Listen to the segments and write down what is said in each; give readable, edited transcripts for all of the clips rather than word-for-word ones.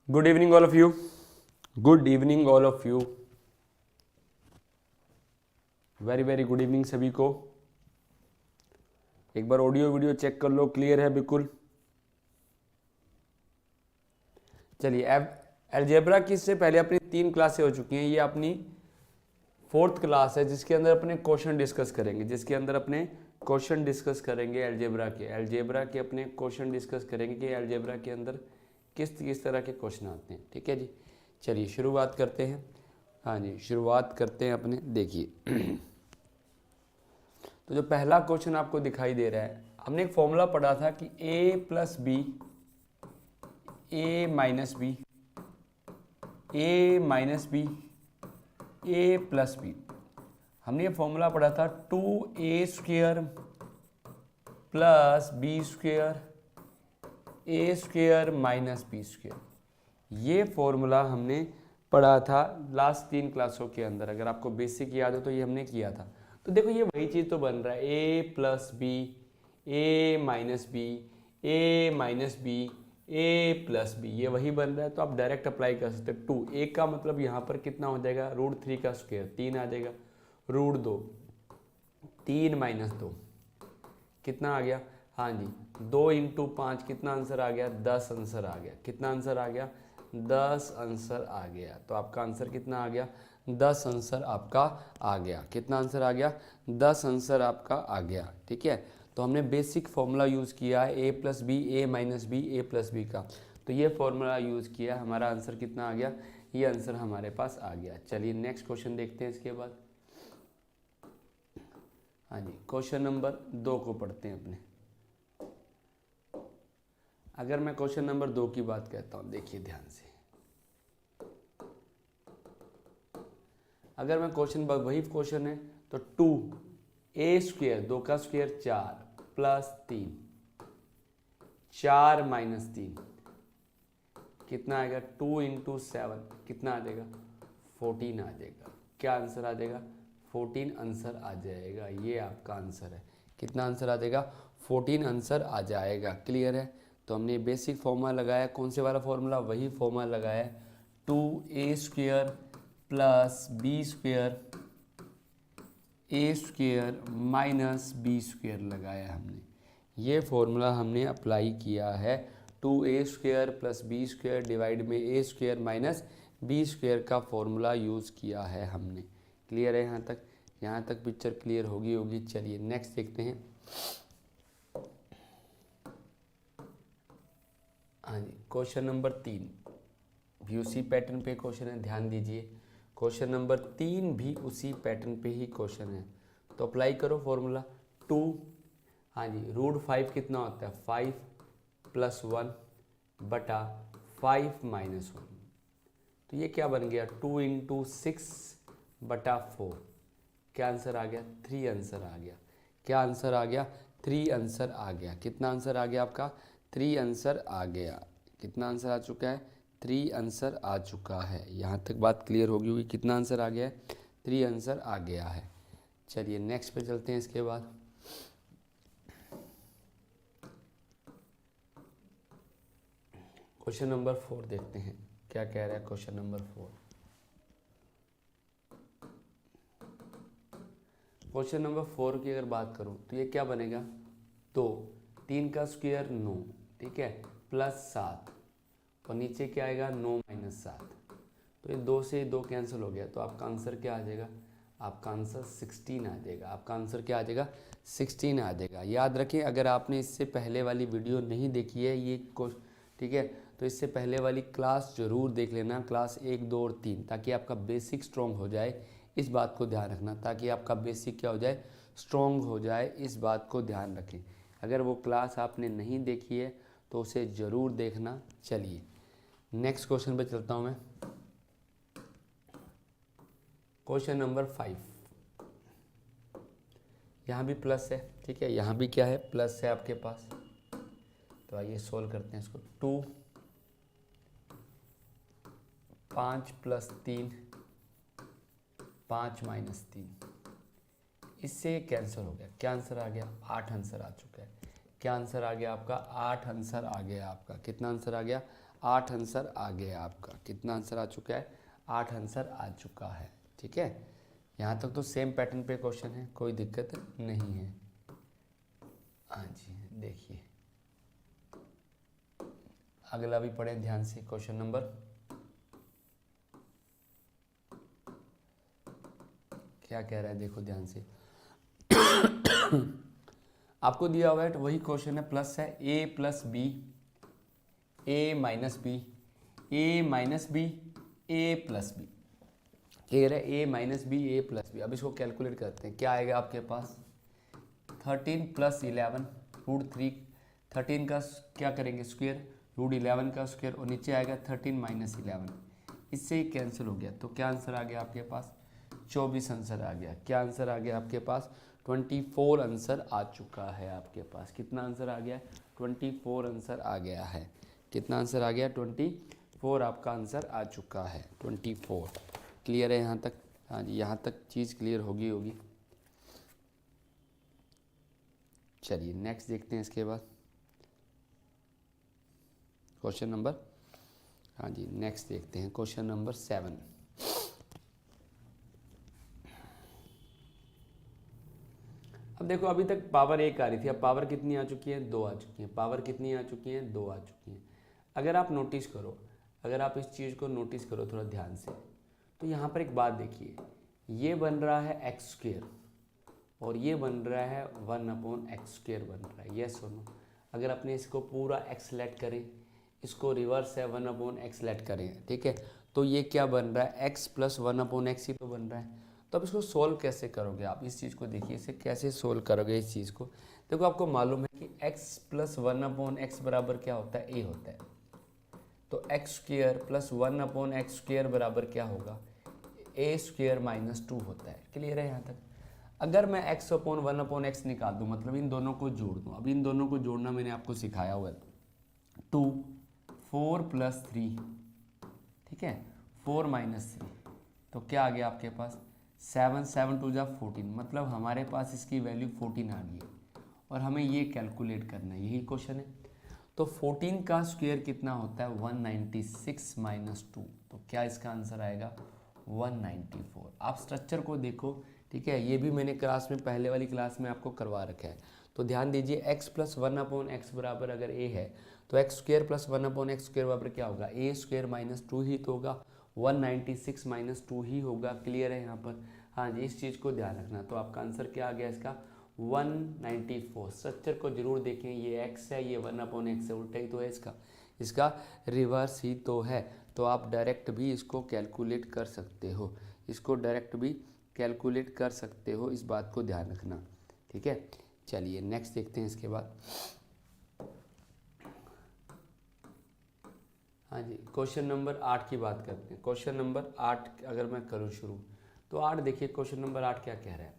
Good evening all of you. Good evening all of you. Very very good evening सभी को। एक बार audio video check कर लो, clear है बिल्कुल। चलिए, अब अलजेब्रा की इससे पहले अपनी 3 क्लासें हो चुकी हैं। ये अपनी 4th क्लास है जिसके अंदर अपने क्वेश्चन डिस्कस करेंगे अलजेब्रा के अपने क्वेश्चन डिस्कस करेंगे कि अलजेब्रा के अंदर किस किस तरह के क्वेश्चन आते हैं। ठीक है जी, चलिए शुरुआत करते हैं। हाँ जी, शुरुआत करते हैं अपने। देखिए तो जो पहला क्वेश्चन आपको दिखाई दे रहा है, हमने एक फॉर्मूला पढ़ा था कि a plus B, A minus B, A minus B, A plus B. हमने ये फॉर्मूला पढ़ा था 2a² plus b² a² minus b²। ये फॉर्मूला हमने पढ़ा था लास्ट 3 क्लासों के अंदर। अगर आपको बेसिक याद हो तो ये हमने किया था। तो देखो ये वही चीज़ तो बन रहा है, a plus B, A minus B, A minus B, A plus B, ये वही बन रहा है। तो आप डायरेक्ट अप्लाई कर सकते हैं। 2 a का मतलब यहाँ पर कितना हो जाएगा, √3 का स्क्वायर 3 आ जाएगा, √2 3 माइनस 2 कितना आ गया, हाँ जी 2 इंटू 5 कितना आंसर आ गया, 10 आंसर आ गया। कितना आंसर आ गया, 10 आंसर आ गया। तो आपका आंसर कितना आ गया, 10 आंसर आपका आ गया। कितना आंसर आ गया, 10 आंसर आपका आ गया। ठीक है, तो हमने बेसिक फॉर्मूला यूज़ किया है a plus B, A minus B, A plus B का। तो ये फॉर्मूला यूज़ किया, हमारा आंसर कितना आ गया, ये आंसर हमारे पास आ गया। चलिए नेक्स्ट क्वेश्चन देखते हैं इसके बाद। हाँ जी, क्वेश्चन नंबर 2 को पढ़ते हैं अपने। अगर मैं क्वेश्चन नंबर 2 की बात कहता हूँ, देखिए ध्यान से। अगर मैं वही क्वेश्चन है तो 2a², 2 का स्क्वायर 4 प्लस 3, 4 माइनस 3 कितना आएगा, 2 इंटू 7 कितना आ जाएगा, 14 आ जाएगा। क्या आंसर आ जाएगा, 14 आंसर आ जाएगा। ये आपका आंसर है। कितना आंसर आ जाएगा, 14 आंसर आ जाएगा। क्लियर है। तो हमने बेसिक फॉर्मूला लगाया, कौन से वाला फॉर्मूला, वही फॉर्मूला लगाया 2a² plus b² a² minus b² लगाया हमने। ये फॉर्मूला हमने अप्लाई किया है 2a² प्लस b² डिवाइड में a² माइनस b² का फॉर्मूला यूज़ किया है हमने। क्लियर है यहाँ तक, यहाँ तक पिक्चर क्लियर होगी। चलिए नेक्स्ट देखते हैं। हाँ जी, क्वेश्चन नंबर 3 भी उसी पैटर्न पे क्वेश्चन है, ध्यान दीजिए। क्वेश्चन नंबर 3 भी उसी पैटर्न पे ही क्वेश्चन है। तो अप्लाई करो फॉर्मूला 2, हाँ जी √5 कितना होता है, 5 प्लस 1 बटा 5 माइनस 1। तो ये क्या बन गया, 2 इंटू 6 बटा 4। क्या आंसर आ गया, 3 आंसर आ गया। क्या आंसर आ गया, 3 आंसर आ गया। कितना आंसर आ गया आपका, 3 आंसर आ गया। कितना आंसर आ चुका है, 3 आंसर आ चुका है। यहाँ तक बात क्लियर होगी। कितना आंसर आ गया है, 3 आंसर आ गया है। चलिए नेक्स्ट पे चलते हैं। इसके बाद क्वेश्चन नंबर 4 देखते हैं क्या कह रहा है क्वेश्चन नंबर 4। क्वेश्चन नंबर 4 की अगर बात करूं तो ये क्या बनेगा, 2, 3 का स्क्वायर 9, ठीक है, प्लस 7 और नीचे क्या आएगा, 9 माइनस 7। तो ये 2 से 2 कैंसिल हो गया। तो आपका आंसर क्या आ जाएगा, आपका आंसर 16 आ जाएगा। आपका आंसर क्या आ जाएगा, 16 आ जाएगा। याद रखें, अगर आपने इससे पहले वाली वीडियो नहीं देखी है ये ठीक है, तो इससे पहले वाली क्लास ज़रूर देख लेना, क्लास 1, 2 और 3, ताकि आपका बेसिक स्ट्रॉन्ग हो जाए। इस बात को ध्यान रखना, ताकि आपका बेसिक क्या हो जाए, स्ट्रॉन्ग हो जाए। इस बात को ध्यान रखें। अगर वो क्लास आपने नहीं देखी है तो उसे ज़रूर देखना। चलिए नेक्स्ट क्वेश्चन पे चलता हूँ मैं। क्वेश्चन नंबर 5, यहाँ भी प्लस है, ठीक है, यहाँ भी क्या है, प्लस है आपके पास। तो आइए सोल्व करते हैं इसको। 2, 5 प्लस 3, 5 माइनस 3, इससे कैंसिल हो गया। क्या आंसर आ गया, 8 आंसर आ चुका है। क्या आंसर आ गया आपका, 8 आंसर आ गया आपका। कितना आंसर आ गया, 8 आंसर आ गया आपका। कितना आंसर आ चुका है? 8 आंसर आ चुका है। ठीक है, यहाँ तक तो सेम पैटर्न पे क्वेश्चन है, कोई दिक्कत नहीं है। हाँ जी, देखिए अगला भी पढ़े ध्यान से। क्वेश्चन नंबर क्या कह रहा है, देखो ध्यान से। आपको दिया हुआ है वही क्वेश्चन है, प्लस है a plus B, a minus B, a minus B, a plus B. कह रहा है a minus B, a plus B. अब इसको कैलकुलेट करते हैं, क्या आएगा आपके पास? 13 प्लस 11 रूट 3, 13 का क्या करेंगे स्क्वायर, रूट 11 का स्क्वायर, और नीचे आएगा 13 माइनस 11, इससे ही कैंसिल हो गया। तो क्या आंसर आ गया आपके पास? 24 आंसर आ गया। क्या आंसर आ गया आपके पास? 24 आंसर आ चुका है आपके पास। कितना आंसर आ गया? 24 आंसर आ गया है। कितना आंसर आ गया? 24 आपका आंसर आ चुका है। 24 क्लियर है यहाँ तक? हाँ जी, यहाँ तक चीज़ क्लियर होगी। चलिए नेक्स्ट देखते हैं इसके बाद क्वेश्चन नंबर, हाँ जी नेक्स्ट देखते हैं क्वेश्चन नंबर 7। अब देखो अभी तक पावर 1 आ रही थी, अब पावर कितनी आ चुकी है? 2 आ चुकी है। पावर कितनी आ चुकी है? 2 आ चुकी है। अगर आप नोटिस करो, अगर आप इस चीज़ को नोटिस करो थोड़ा ध्यान से, तो यहाँ पर एक बात देखिए, ये बन रहा है एक्स स्क्वेयर और ये बन रहा है 1/x² बन रहा है। यस और नो? अगर अपने इसको पूरा x लेट करें, इसको रिवर्स है 1/x लेट करें, ठीक है, तो ये क्या बन रहा है? x प्लस 1/x ही तो बन रहा है। तो अब इसको सोल्व कैसे करोगे आप? इस चीज़ को देखिए, इसे कैसे सोल्व करोगे इस चीज़ को? देखो आपको मालूम है कि x प्लस 1/x बराबर क्या होता है? a होता है। तो x² प्लस 1/x² बराबर क्या होगा? a² माइनस 2 होता है। क्लियर है यहाँ तक? अगर मैं x/1/x निकाल दूं, मतलब इन दोनों को जोड़ दूं, अब इन दोनों को जोड़ना मैंने आपको सिखाया हुआ है। 2 4 प्लस 3, ठीक है, 4 माइनस 3, तो क्या आ गया आपके पास? 7 7 2 जा 14, मतलब हमारे पास इसकी वैल्यू 14 आ गई है और हमें ये कैलकुलेट करना है, यही क्वेश्चन है। तो 14 का स्क्वायर कितना होता है? 196 माइनस 2, तो क्या इसका आंसर आएगा? 194। आप स्ट्रक्चर को देखो, ठीक है, ये भी मैंने क्लास में पहले वाली क्लास में आपको करवा रखा है। तो ध्यान दीजिए, x प्लस 1/x बराबर अगर a है तो x² प्लस 1/x² बराबर क्या होगा? a² माइनस 2 ही तो होगा, 196 माइनस 2 ही होगा। क्लियर है यहाँ पर? हाँ जी, इस चीज़ को ध्यान रखना। तो आपका आंसर क्या आ गया इसका? 194। स्ट्रक्चर को जरूर देखें, ये x है, ये 1/x है, उल्टा ही तो है इसका रिवर्स ही तो है। तो आप डायरेक्ट भी इसको कैलकुलेट कर सकते हो, इसको डायरेक्ट भी कैलकुलेट कर सकते हो, इस बात को ध्यान रखना, ठीक है। चलिए नेक्स्ट देखते हैं इसके बाद। हाँ जी, क्वेश्चन नंबर 8 की बात करते हैं। क्वेश्चन नंबर 8 अगर मैं करूँ शुरू, तो 8 देखिए, क्वेश्चन नंबर 8 क्या कह रहा है।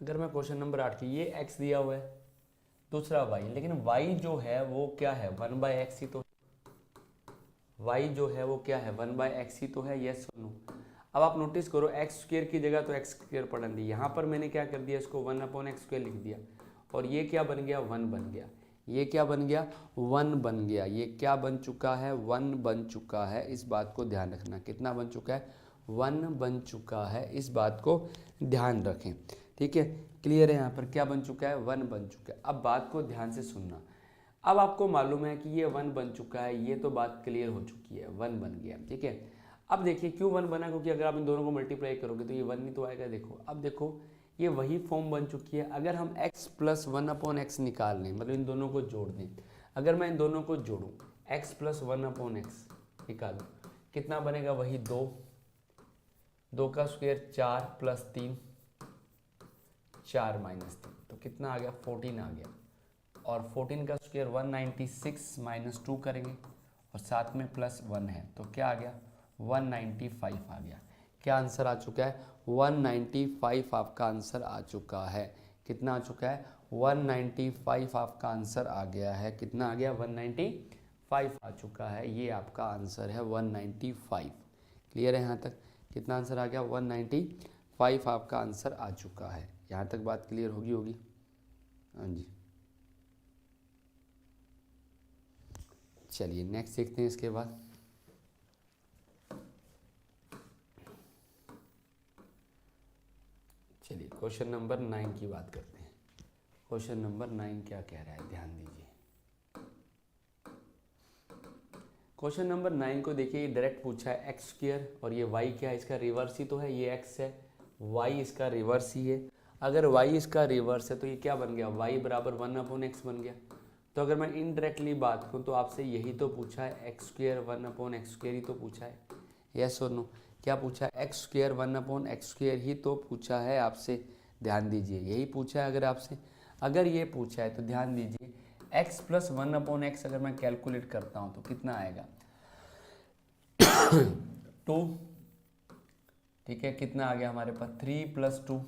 अगर मैं क्वेश्चन नंबर 8 की, ये x दिया हुआ है, दूसरा y, लेकिन y जो है वो क्या है? 1/x ही तो, y जो है वो क्या है? 1/x ही तो है। यस और नो? अब आप नोटिस करो, x² की जगह तो x² पढ़ दी, यहाँ पर मैंने क्या कर दिया, इसको 1/x² लिख दिया, और ये क्या बन गया? 1 बन गया। ये क्या बन गया? 1 बन गया। ये क्या बन चुका है? 1 बन चुका है। इस बात को ध्यान रखना। कितना बन चुका है? 1 बन चुका है। इस बात को ध्यान रखें, ठीक है। क्लियर है? यहाँ पर क्या बन चुका है? 1 बन चुका है। अब बात को ध्यान से सुनना। अब आपको मालूम है कि ये 1 बन चुका है, ये तो बात क्लियर हो चुकी है, 1 बन गया, ठीक है। अब देखिए क्यों 1 बना, क्योंकि अगर आप इन दोनों को मल्टीप्लाई करोगे तो ये 1 ही तो आएगा। देखो, अब देखो ये वही फॉर्म बन चुकी है। अगर हम x प्लस 1/x निकाल लें, मतलब इन दोनों को जोड़ दें, अगर मैं इन दोनों को जोड़ूँ, x प्लस 1/x निकालूँ, कितना बनेगा? वही 2, 2 का स्क्वायर 4 प्लस 3, 4 माइनस 3, तो कितना आ गया? 14 आ गया। और 14 का स्क्वायर 196 माइनस 2 करेंगे और साथ में प्लस 1 है, तो क्या आ गया? 195 आ गया। क्या आंसर आ चुका है? 195 आपका आंसर आ चुका है। कितना आ चुका है? 195 आपका आंसर आ गया है। कितना आ गया? 195 आ चुका है। ये आपका आंसर है 195। क्लियर है यहाँ तक? कितना आंसर आ गया? 195 आपका आंसर आ चुका है। यहाँ तक बात क्लियर होगी? हाँ जी, चलिए नेक्स्ट देखते हैं इसके बाद। चलिए क्वेश्चन नंबर 9 की बात करते हैं। क्वेश्चन नंबर 9 क्या कह रहा है, ध्यान दीजिए। क्वेश्चन नंबर 9 को देखिए, ये डायरेक्ट पूछा है एक्स स्क्वायर और ये वाई क्या है, इसका रिवर्स ही तो है, ये एक्स है, वाई इसका रिवर्स ही है। अगर वाई इसका रिवर्स है तो ये क्या बन गया, वाई बराबर 1/x बन गया। तो अगर मैं इनडायरेक्टली बात करूँ तो आपसे यही तो पूछा है, एक्स स्क्वायर 1/x स्क्वायर ही तो पूछा है, यस और नो। क्या पूछा है, एक्स स्क्वायर 1/x स्क्वायर ही तो पूछा है आपसे, ध्यान दीजिए यही पूछा है। अगर आपसे अगर ये पूछा है तो ध्यान दीजिए, x प्लस 1/x अगर मैं कैलकुलेट करता हूँ तो कितना आएगा 2, ठीक है। कितना आ गया हमारे पास 3 + 2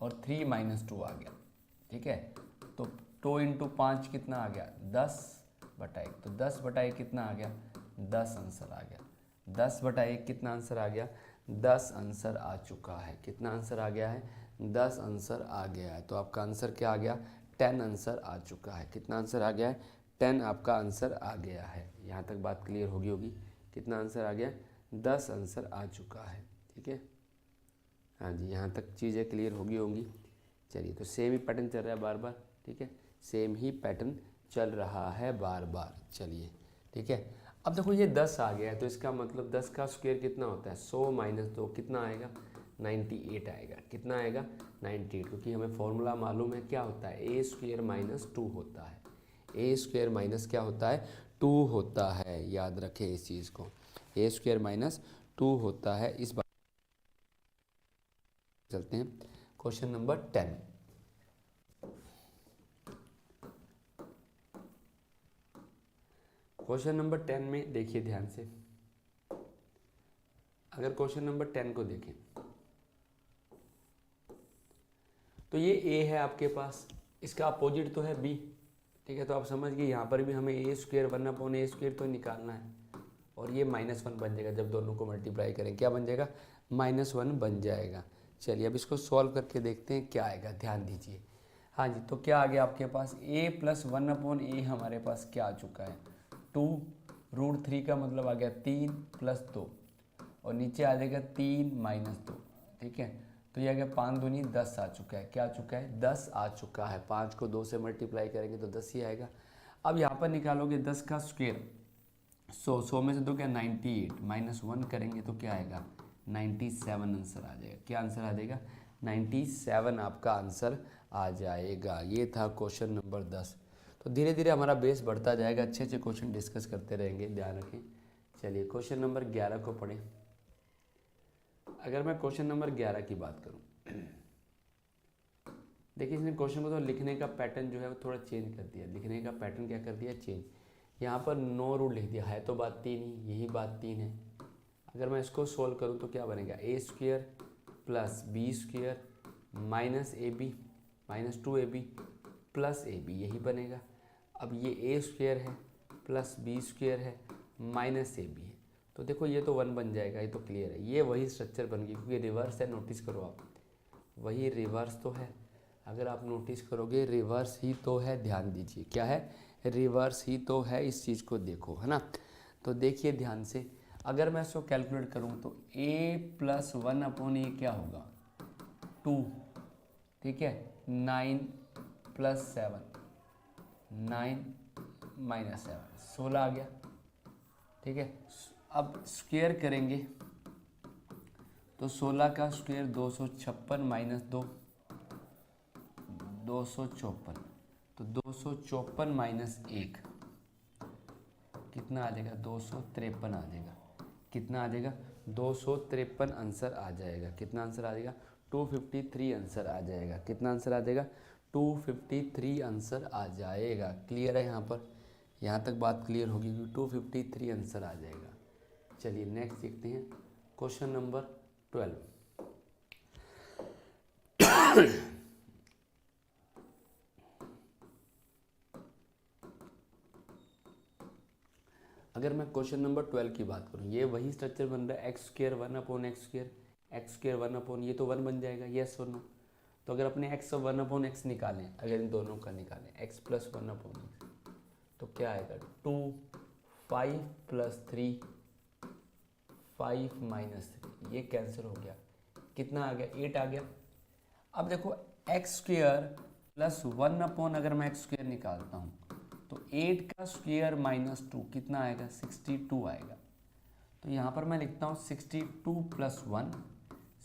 और 3 - 2 आ गया, ठीक है। तो 2 × 5 कितना आ गया 10/1, तो 10/1 कितना आ गया 10 आंसर आ गया। 10/1 कितना आंसर आ गया 10 आंसर आ चुका है। कितना आंसर आ गया है 10 आंसर आ गया है। तो आपका आंसर क्या आ गया 10 आंसर आ चुका है। कितना आंसर आ गया है 10 आपका आंसर आ गया है। यहाँ तक बात क्लियर होगी। कितना आंसर आ गया 10 आंसर आ चुका है, ठीक है। हाँ जी, यहाँ तक चीज़ें क्लियर होंगी। चलिए, तो सेम ही पैटर्न चल रहा है बार बार, ठीक है, सेम ही पैटर्न चल रहा है बार बार। चलिए, ठीक है। अब देखो ये 10 आ गया है, तो इसका मतलब 10 का स्क्वायर कितना होता है 100 - 2 कितना आएगा 98 आएगा। कितना आएगा 98, क्योंकि हमें फॉर्मूला मालूम है क्या होता है, a² - 2 होता है। a² माइनस क्या होता है 2 होता है, याद रखें इस चीज़ को, a² - 2 होता है। इस बात चलते हैं क्वेश्चन नंबर 10। क्वेश्चन नंबर 10 में देखिए ध्यान से, अगर क्वेश्चन नंबर 10 को देखें तो ये a है आपके पास, इसका अपोजिट तो है b, ठीक है। तो आप समझ गए, यहाँ पर भी हमें a² 1/a² तो निकालना है, और ये -1 बन जाएगा जब दोनों को मल्टीप्लाई करें। क्या बन जाएगा -1 बन जाएगा। चलिए अब इसको सॉल्व करके देखते हैं क्या आएगा, ध्यान दीजिए। हाँ जी, तो क्या आ गया आपके पास a + 1/a हमारे पास क्या आ चुका है 2√3 का मतलब आ गया 3 + 2 और नीचे आ जाएगा 3 - 2, ठीक है। तो ये आ गया 5 दूनी 10 आ चुका है। क्या आ चुका है 10 आ चुका है। 5 को 2 से मल्टीप्लाई करेंगे तो 10 ही आएगा। अब यहाँ पर निकालोगे 10 का स्क्वायर 100 में से 2 क्या 98 -1 करेंगे तो क्या आएगा 97 आंसर आ जाएगा। क्या आंसर आ जाएगा 97 आपका आंसर आ जाएगा। ये था क्वेश्चन नंबर 10। तो धीरे धीरे हमारा बेस बढ़ता जाएगा, अच्छे अच्छे क्वेश्चन डिस्कस करते रहेंगे, ध्यान रखें। चलिए क्वेश्चन नंबर 11 को पढ़ें। अगर मैं क्वेश्चन नंबर 11 की बात करूं, देखिए इसने क्वेश्चन को तो लिखने का पैटर्न जो है वो थोड़ा चेंज कर दिया। लिखने का पैटर्न क्या कर दिया चेंज। यहाँ पर 9 रूट लिख दिया है, तो बात 3 ही, यही बात 3 है। अगर मैं इसको सोल्व करूँ तो क्या बनेगा a² + b² - -2ab + ab, यही बनेगा। अब ये a² है + b² है -ab है, तो देखो ये तो 1 बन जाएगा, ये तो क्लियर है। ये वही स्ट्रक्चर बन गई, क्योंकि रिवर्स है, नोटिस करो आप, वही रिवर्स तो है। अगर आप नोटिस करोगे रिवर्स ही तो है, ध्यान दीजिए क्या है रिवर्स ही तो है, इस चीज़ को देखो, है ना। तो देखिए ध्यान से, अगर मैं इसको कैलकुलेट करूँ तो a + 1/a क्या होगा 2, ठीक है। 9 + 7 9 - 7 16 आ गया, ठीक है। अब स्क्वायर करेंगे तो 16 का स्क्वायर 256 - 2 254, तो 254 - 1 कितना आ जाएगा 253 आ जाएगा। कितना आ जाएगा 253 आंसर आ जाएगा। कितना आंसर आ जाएगा 253 आंसर आ जाएगा। कितना आंसर आ जाएगा 253 आंसर आ जाएगा। क्लियर है यहाँ पर, यहाँ तक बात क्लियर होगी कि 253 आंसर आ जाएगा। चलिए नेक्स्ट देखते हैं क्वेश्चन नंबर 12। अगर मैं क्वेश्चन नंबर 12 की बात करूँ, ये वही स्ट्रक्चर बन रहा है x² 1/x², x² 1/, ये तो 1 बन जाएगा, यस और नो। तो अगर अपने x और 1/x निकालें, अगर इन दोनों का निकालें x + 1/x, तो क्या आएगा 2, 5 प्लस 3, 5 माइनस 3, ये कैंसिल हो गया। कितना आ गया 8 आ गया। अब देखो एक्स स्क्वेयर प्लस 1 अपॉन अगर मैं एक्स स्क्वेयर निकालता हूँ तो 8 का स्क्वेयर माइनस 2 कितना आएगा 62 आएगा। तो यहाँ पर मैं लिखता हूँ 62 प्लस 1,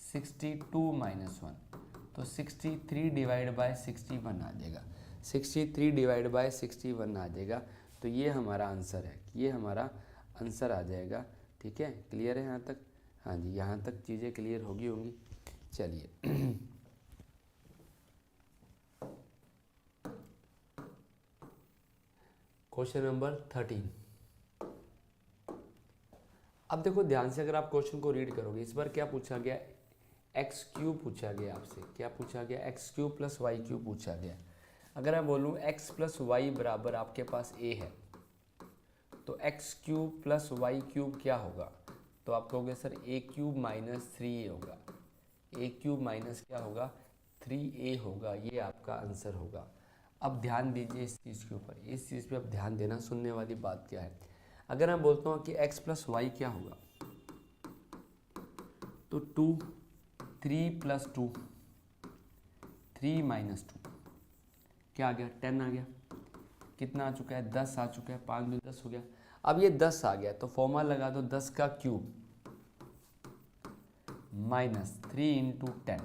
62 माइनस 1, तो 63 डिवाइड बाय 61 आ जाएगा, 63 डिवाइड बाय 61 आ जाएगा। तो ये हमारा आंसर है, ये हमारा आंसर आ जाएगा। ठीक है, क्लियर है यहाँ तक? हाँ जी, यहाँ तक चीज़ें क्लियर होंगी। चलिए क्वेश्चन नंबर 13। अब देखो ध्यान से, अगर आप क्वेश्चन को रीड करोगे, इस बार क्या पूछा गया, एक्स क्यूब पूछा गया आपसे। क्या पूछा गया? X cube plus Y cube पूछा गया। अगर मैं बोलूँ एक्स प्लस वाई बराबर आपके पास ए है, तो X cube plus Y cube क्या होगा? तो आप कहोगे सर ए क्यूब माइनस 3a होगा। ए क्यूब माइनस क्या होगा? 3a होगा। ये आपका आंसर होगा। अब ध्यान दीजिए इस चीज़ के ऊपर, इस चीज़ पे अब ध्यान देना। सुनने वाली बात क्या है, अगर मैं बोलता हूँ कि x प्लस वाई क्या होगा, तो 2, 3 प्लस 2, 3 माइनस 2, क्या आ गया? 10 आ गया। कितना आ चुका है? 10 आ चुका है। 5 में 10 हो गया। अब ये 10 आ गया तो फॉर्मूला लगा दो, 10 का क्यूब माइनस 3 इंटू 10,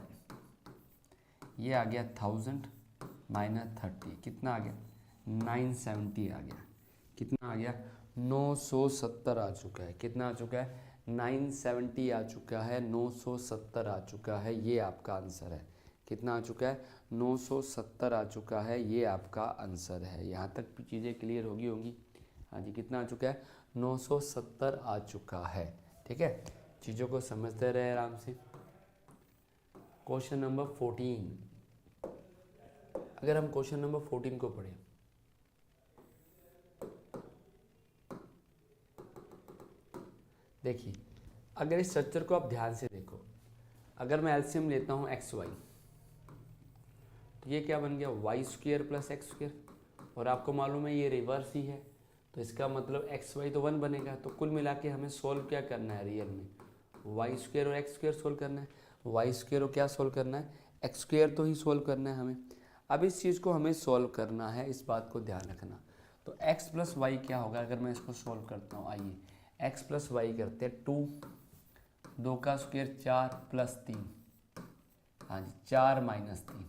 ये आ गया 1000 माइनस 30, कितना आ गया? 970 आ गया। कितना आ गया? 970 आ चुका है। कितना आ चुका है? 970 आ चुका है, 970 आ चुका है। ये आपका आंसर है। कितना आ चुका है? 970 आ चुका है। ये आपका आंसर है। यहाँ तक भी चीज़ें क्लियर होंगी। हाँ जी, कितना आ चुका है? 970 आ चुका है। ठीक है, चीज़ों को समझते रहे आराम से। Question number 14। अगर हम क्वेश्चन नंबर 14 को पढ़ें, देखिए अगर इस स्ट्रक्चर को आप ध्यान से देखो, अगर मैं एलसीएम लेता हूँ एक्स वाई, तो ये क्या बन गया? Y square plus X square, और आपको मालूम है ये रिवर्स ही है, तो इसका मतलब एक्स वाई तो 1 बनेगा। तो कुल मिला के हमें सोल्व क्या करना है रियल में? वाई स्क्वेयर और एक्स स्क्वेयर सोल्व करना है। वाई स्क्वेयर और क्या सोल्व करना है? एक्स स्क्वेयर तो ही सोल्व करना है हमें। अब इस चीज़ को हमें सोल्व करना है, इस बात को ध्यान रखना। तो एक्स प्लस वाई क्या होगा अगर मैं इसको सोल्व करता हूँ? आइए एक्स प्लस वाई करते हैं। 2, 2 का स्क्वेयर 4 प्लस 3, हाँ जी 4 माइनस 3,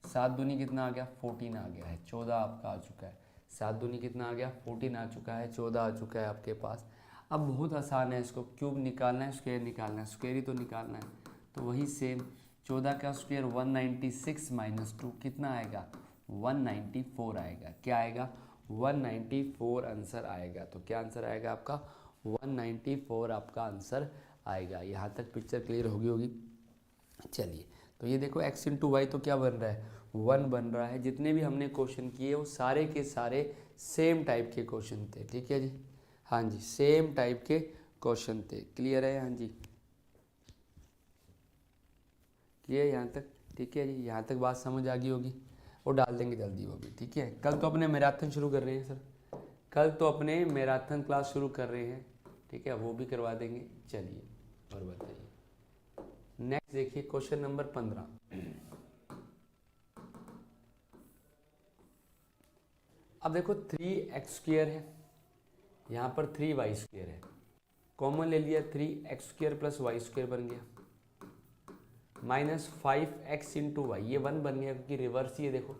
7 दूनी कितना आ गया? 14 आ गया है। 14 आपका आ चुका है। 7 दूनी कितना आ गया? 14 आ चुका है। 14 आ चुका है आपके पास। अब बहुत आसान है, इसको क्यूब निकालना है, स्क्वायर निकालना है, स्क्वायर ही तो निकालना है। तो वही सेम 14 का स्क्वायर 196 माइनस 2 कितना आएगा? 194 आएगा। क्या आएगा? 194 आंसर आएगा। तो क्या आंसर आएगा आपका? 194 आपका आंसर आएगा। यहाँ तक पिक्चर क्लियर होगी। चलिए, तो ये देखो x इंटू वाई तो क्या बन रहा है? 1 बन रहा है। जितने भी हमने क्वेश्चन किए वो सारे के सारे सेम टाइप के क्वेश्चन थे। ठीक है जी, हाँ जी, सेम टाइप के क्वेश्चन थे। क्लियर है? हाँ जी, क्लियर यहाँ तक? ठीक है जी, यहाँ तक बात समझ आ गई होगी। वो डाल देंगे जल्दी वो भी। ठीक है, कल तो अपने मैराथन शुरू कर रहे हैं सर, कल तो अपने मैराथन क्लास शुरू कर रहे हैं। ठीक है, वो भी करवा देंगे। चलिए और बताइए नेक्स्ट देखिए क्वेश्चन नंबर 15। अब देखो 3x स्क्वेयर है, यहाँ पर 3y स्क्वेयर है, कॉमन ले लिया, 3x square plus Y square बन गया, माइनस 5x इंटू वाई, ये 1 बन गया क्योंकि रिवर्स ही है। देखो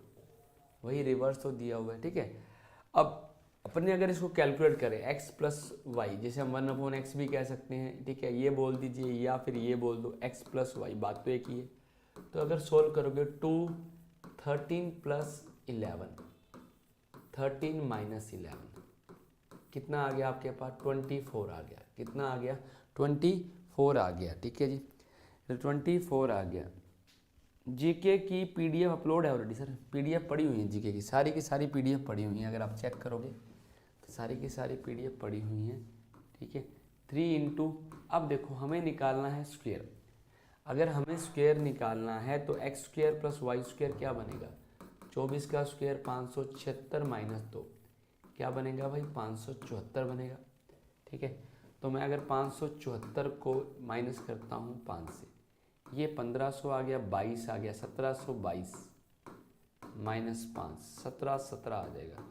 वही रिवर्स तो दिया हुआ है। ठीक है, अब अपने अगर इसको कैलकुलेट करें x प्लस वाई, जैसे हम 1/x भी कह सकते हैं। ठीक है, ये बोल दीजिए या फिर ये बोल दो x प्लस वाई, बात तो एक ही है। तो अगर सोल्व करोगे 2, 13 प्लस 11, 13 माइनस 11, कितना आ गया आपके पास? 24 आ गया। कितना आ गया? 24 आ गया। ठीक है जी, तो 24 आ गया। जीके की पीडीएफ अपलोड है ऑलरेडी सर, पीडीएफ पड़ी हुई है जीके की सारी पीडीएफ पड़ी हुई हैं। अगर आप चेक करोगे तो सारी की सारी पीडीएफ पड़ी हुई हैं। ठीक है, 3 इंटू, अब देखो हमें निकालना है स्क्वेयर। अगर हमें स्क्वेयर निकालना है तो X square plus Y square क्या बनेगा? 24 का स्क्वेयर 576 माइनस 2, क्या बनेगा भाई, 574 बनेगा। ठीक है, तो मैं अगर 574 को माइनस करता हूँ 5 से, ये 1500 आ गया, 22 आ गया, 1722 माइनस 5, 17 आ जाएगा।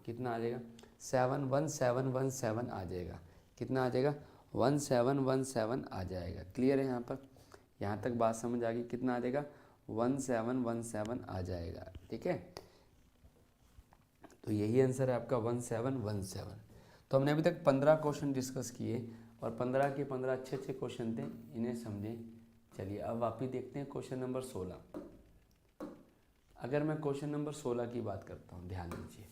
कितना आ जाएगा, 71717 आ जाएगा। कितना आ जाएगा, 1717 आ जाएगा। क्लियर है यहाँ पर, यहाँ तक बात समझ आ गई। कितना आ जाएगा, 1717 आ जाएगा। ठीक है, तो यही आंसर है आपका 1717। तो हमने अभी तक 15 क्वेश्चन डिस्कस किए और 15 के 15 अच्छे अच्छे क्वेश्चन थे, इन्हें समझें। चलिए अब वापिस देखते हैं क्वेश्चन नंबर 16। अगर मैं क्वेश्चन नंबर 16 की बात करता हूँ, ध्यान दीजिए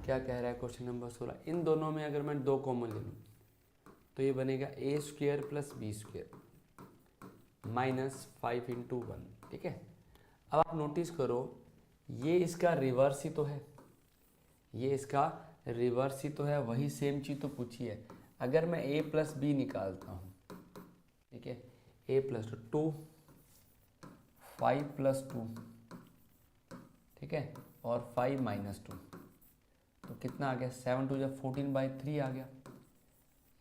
क्या कह रहा है क्वेश्चन नंबर 16। इन दोनों में अगर मैं 2 कॉमन ले लूँ तो ये बनेगा a square plus b square minus 5 into 1। ठीक है, अब आप नोटिस करो, ये इसका रिवर्स ही तो है, ये इसका रिवर्स ही तो है, वही सेम चीज़ तो पूछी है। अगर मैं a प्लस बी निकालता हूँ, ठीक है, a प्लस 2, 5 प्लस 2, ठीक है, और 5 माइनस 2, तो कितना आ गया, 7 2 जब 14/3 आ गया,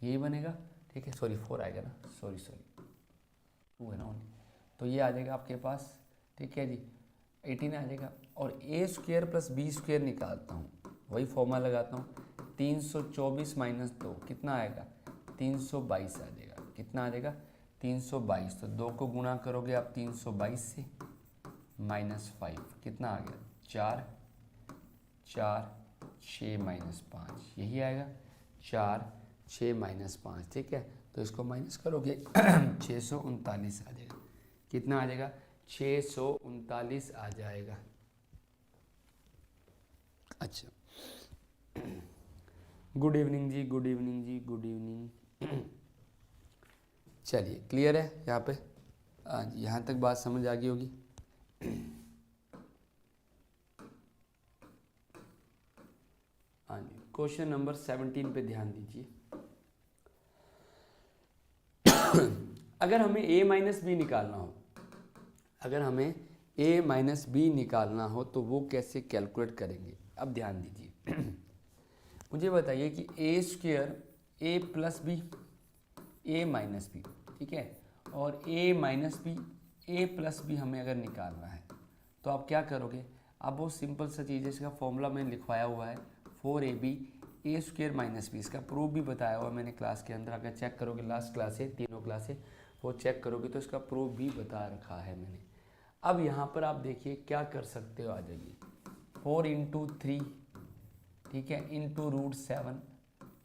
यही बनेगा। ठीक है, सॉरी 4 आएगा ना, सॉरी 2 है ना ओनली, तो ये आ जाएगा आपके पास। ठीक है जी, 18 आ जाएगा। और ए स्क्वेयर प्लस बी स्क्वेयर निकालता हूँ, वही फॉर्मूला लगाता हूँ, 324 माइनस 2 कितना आएगा, 322 आ जाएगा। कितना आ जाएगा, 322। तो 2 को गुणा करोगे आप 322 से, माइनस 5 कितना आ गया, 4 4 6 माइनस 5, यही आएगा 4 6 माइनस 5। ठीक है, तो इसको माइनस करोगे 639 आ जाएगा। कितना आ जाएगा, 639 आ जाएगा। अच्छा, गुड इवनिंग जी, गुड इवनिंग जी, गुड इवनिंग। चलिए क्लियर है यहाँ पे, यहाँ तक बात समझ आ गई होगी। हाँ जी, क्वेश्चन नंबर 17 पे ध्यान दीजिए। अगर हमें a माइनस बी निकालना हो, अगर हमें a माइनस बी निकालना हो तो वो कैसे कैलकुलेट करेंगे। अब ध्यान दीजिए, मुझे बताइए कि a square a plus B, a minus B, ठीक है, और a minus B, a plus B हमें अगर निकालना है तो आप क्या करोगे। अब वो सिंपल सा चीज़ है, इसका फॉर्मूला मैंने लिखवाया हुआ है, 4ab a square minus B. इसका प्रूफ भी बताया हुआ मैंने क्लास के अंदर, अगर चेक करोगे लास्ट क्लास है, तीनों क्लास है, वो चेक करोगे तो इसका प्रूफ भी बता रखा है मैंने। अब यहाँ पर आप देखिए क्या कर सकते हो, आ जाइए 4 इंटू 3, ठीक है, इंटू √7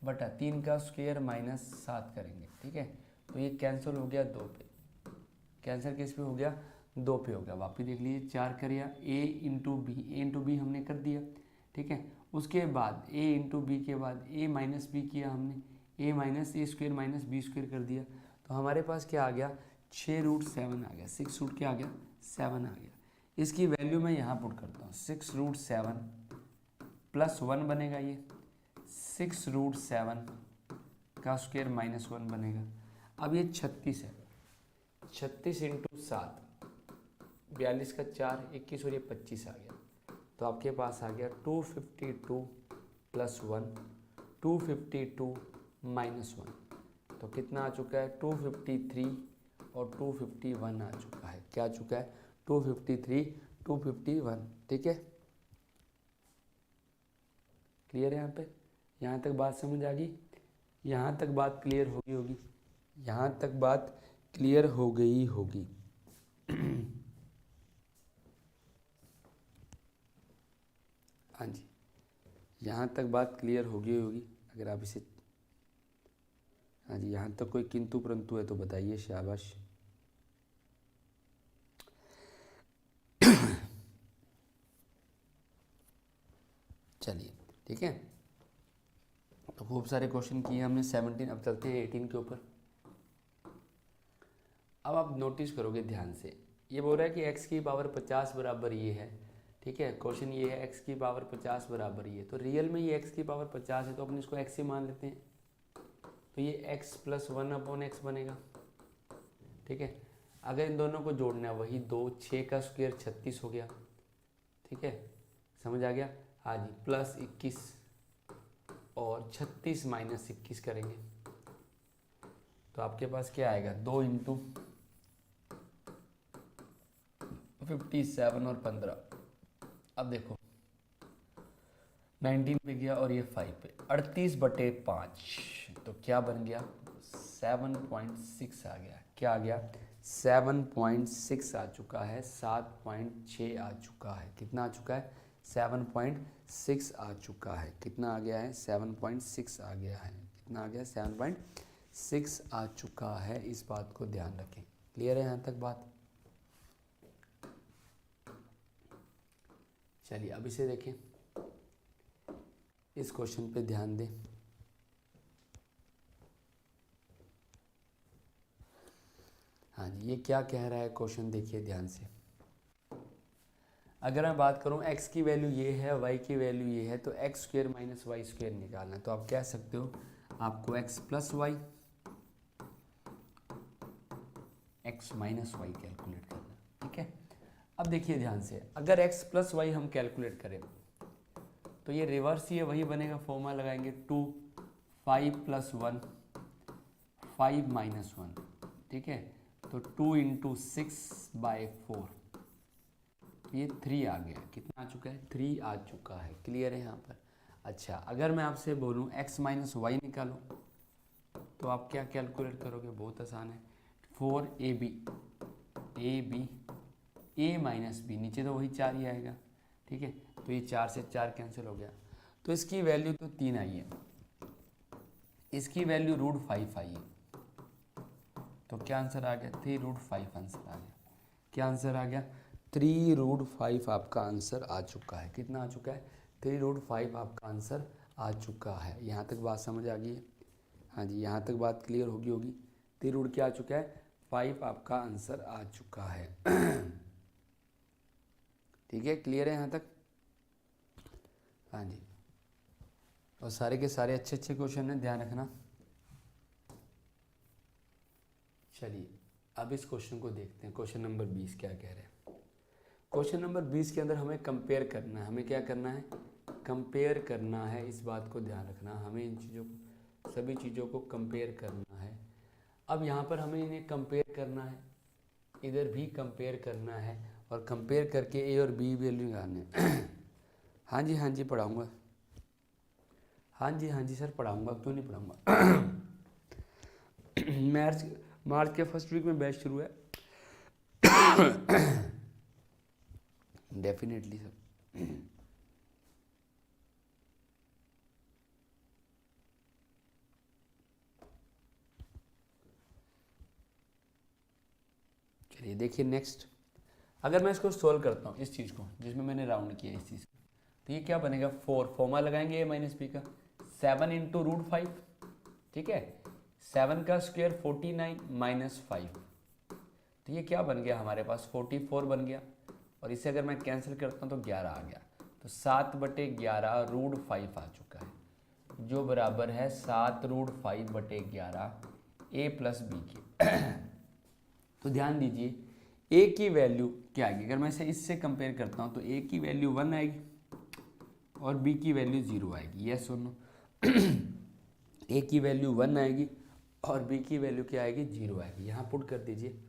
बटा 3 का स्क्वेयर माइनस 7 करेंगे। ठीक है, तो ये कैंसिल हो गया 2 पे, कैंसिल किस पे हो गया, 2 पे हो गया। वापिस देख लीजिए, 4 करिए, a इंटू बी हमने कर दिया। ठीक है, उसके बाद a इंटू बी के बाद a माइनस बी किया हमने, a minus A square minus B square कर दिया। तो हमारे पास क्या आ गया, 6√7 आ गया, 6 क्या आ गया, 7 आ गया। इसकी वैल्यू मैं यहाँ पुट करता हूँ, 6√7 प्लस 1 बनेगा, ये 6√7 का स्क्वेयर माइनस 1 बनेगा। अब ये 36 है, 36 इंटू 7, 42 का 4, 21 और ये 25 आ गया। तो आपके पास आ गया 252 प्लस 1, 252 माइनस 1, तो कितना आ चुका है, 253 और 251 आ चुका है। क्या आ चुका है, 253 251। ठीक है, क्लियर है यहाँ पे, यहाँ तक बात समझ आ गई, यहाँ तक बात क्लियर होगी, यहाँ तक बात क्लियर हो गई होगी। हाँ जी, यहाँ तक बात क्लियर हो गई होगी। अगर आप इसे, हाँ जी, यहाँ तक कोई किंतु परंतु है तो बताइए, शाबाश। चलिए ठीक है, तो खूब सारे क्वेश्चन किए हमने 17। अब चलते हैं 18 के ऊपर। अब आप नोटिस करोगे ध्यान से, ये बोल रहा है कि x की पावर 50 बराबर ये है। ठीक है, क्वेश्चन ये है x की पावर 50 बराबर ये, तो रियल में ये x की पावर 50 है तो अपन इसको x ही मान लेते हैं। तो ये x प्लस 1/x बनेगा। ठीक है, अगर इन दोनों को जोड़ना है, वही 2, 6 का स्क्वायर 36 हो गया। ठीक है, समझ आ गया। हाँ जी, प्लस 21 और 36 माइनस 21 करेंगे तो आपके पास क्या आएगा, 2 इंटू 57 और 15। अब देखो 19 पे गया और ये 5 पे, 38/5 तो क्या बन गया, 7.6 आ गया। क्या आ गया, 7.6 आ चुका है, 7.6 आ चुका है। कितना आ चुका है, 7.6 आ चुका है। कितना आ गया है, 7.6 आ गया है। कितना आ गया, 7.6 आ चुका है। इस बात को ध्यान रखें। क्लियर है यहाँ तक बात? चलिए अब इसे देखें, इस क्वेश्चन पे ध्यान दें। हाँ जी, ये क्या कह रहा है क्वेश्चन, देखिए ध्यान से। अगर मैं बात करूं x की वैल्यू ये है, y की वैल्यू ये है, तो x square minus Y square निकालना है। तो आप कह सकते हो आपको x plus Y, x minus Y calculate करना, ठीक है। अब देखिए ध्यान से, अगर x प्लस वाई हम कैलकुलेट करें तो ये रिवर्स ही है, वही बनेगा। फॉर्मूला लगाएंगे 2 5 प्लस 1 5 माइनस 1, ठीक है। तो 2 इंटू 6/4, ये 3 आ गया। कितना आ चुका है, 3 आ चुका है। क्लियर है यहाँ पर? अच्छा, अगर मैं आपसे बोलूँ x माइनस वाई निकालो तो आप क्या कैलकुलेट करोगे, बहुत आसान है। 4ab a माइनस बी, नीचे तो वही 4 ही आएगा, ठीक है। तो ये 4 से 4 कैंसिल हो गया, तो इसकी वैल्यू तो 3 आई है, इसकी वैल्यू √5 आई है। तो क्या आंसर आ गया, 3√5 आंसर आ गया। क्या आंसर आ गया, 3√5 आपका आंसर आ चुका है। कितना आ चुका है, 3√5 आपका आंसर आ चुका है। यहाँ तक बात समझ आ गई है? हाँ जी, यहाँ तक बात क्लियर होगी। 3 क्या आ चुका है, 5 आपका आंसर आ चुका है। ठीक है, क्लियर है यहाँ तक? हाँ जी, और सारे के सारे अच्छे अच्छे क्वेश्चन हैं, ध्यान रखना। चलिए अब इस क्वेश्चन को देखते हैं। क्वेश्चन नंबर 20 क्या कह रहे हैं। क्वेश्चन नंबर 20 के अंदर हमें कंपेयर करना है। हमें क्या करना है, कंपेयर करना है। इस बात को ध्यान रखना, हमें इन चीज़ों को, सभी चीज़ों को कंपेयर करना है। अब यहाँ पर हमें इन्हें कंपेयर करना है, इधर भी कंपेयर करना है, और कंपेयर करके ए और बी वैल्यू निकालने। हाँ जी पढ़ाऊँगा। हाँ जी सर पढ़ाऊँगा, क्यों नहीं पढ़ाऊँगा। मार्च के फर्स्ट वीक में बैच शुरू है। Definitely sir. चलिए देखिए नेक्स्ट, अगर मैं इसको सोल्व करता हूँ, इस चीज़ को जिसमें मैंने राउंड किया इस चीज़ को, तो ये क्या बनेगा, 4 फॉर्मूला लगाएंगे a माइनस बी का, 7 इंटू √5, ठीक है। 7 का स्क्वायर 49 माइनस 5, तो ये क्या बन गया हमारे पास, 44 बन गया। और इसे अगर मैं कैंसिल करता हूँ तो 11 आ गया। तो 7/11 √5 आ चुका है, जो बराबर है 7√5/11 a प्लस बी के। तो ध्यान दीजिए, a की वैल्यू क्या आएगी, अगर मैं इसे इससे कंपेयर करता हूँ तो a की वैल्यू 1 आएगी और b की वैल्यू 0 आएगी। यस और नो? a की वैल्यू 1 आएगी और b की वैल्यू क्या आएगी, 0 आएगी। यहाँ पुट कर दीजिए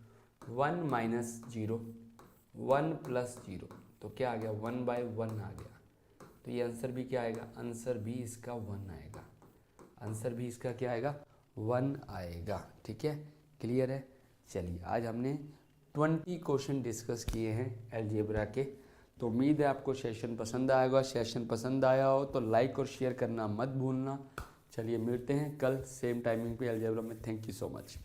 1 माइनस 0 1 प्लस 0, तो क्या आ गया, 1/1 आ गया। तो ये आंसर भी क्या आएगा, आंसर भी इसका 1 आएगा। आंसर भी इसका क्या आएगा, 1 आएगा। ठीक है, क्लियर है? चलिए आज हमने 20 क्वेश्चन डिस्कस किए हैं अलजेब्रा के। तो उम्मीद है आपको सेशन पसंद आएगा। सेशन पसंद आया हो तो लाइक और शेयर करना मत भूलना। चलिए मिलते हैं कल सेम टाइमिंग पे अलजेब्रा में। Thank you so much.